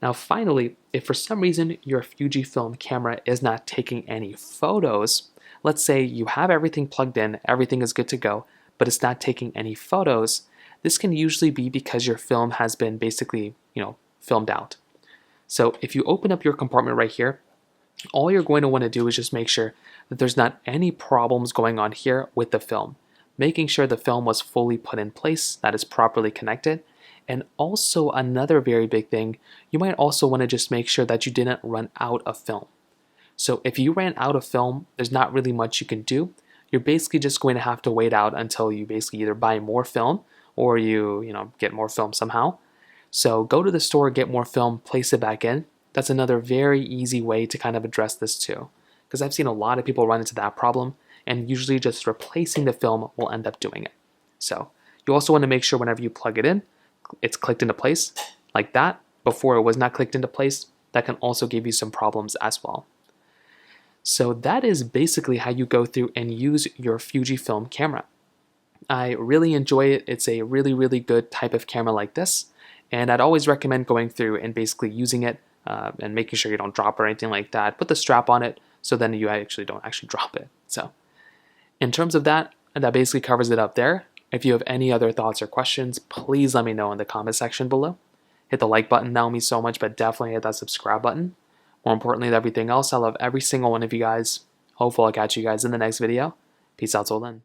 Now finally, if for some reason your Fujifilm camera is not taking any photos, let's say you have everything plugged in, everything is good to go, but it's not taking any photos, this can usually be because your film has been basically, filmed out. So if you open up your compartment right here, all you're going to want to do is just make sure that there's not any problems going on here with the film, making sure the film was fully put in place, that is properly connected. And also another very big thing, you might also want to just make sure that you didn't run out of film. So if you ran out of film, there's not really much you can do. You're basically just going to have to wait out until you basically either buy more film or you get more film somehow. So go to the store, get more film, place it back in. That's another very easy way to kind of address this too, because I've seen a lot of people run into that problem, and usually just replacing the film will end up doing it. So you also want to make sure whenever you plug it in, it's clicked into place like that. Before it was not clicked into place, that can also give you some problems as well. So that is basically how you go through and use your Fujifilm camera. I really enjoy it. It's a really, really good type of camera like this. And I'd always recommend going through and basically using it and making sure you don't drop or anything like that. Put the strap on it so then you actually don't drop it. So in terms of that, that basically covers it up there. If you have any other thoughts or questions, please let me know in the comment section below. Hit the like button, that would mean so much, but definitely hit that subscribe button. More importantly than everything else, I love every single one of you guys. Hopefully I'll catch you guys in the next video. Peace out till then.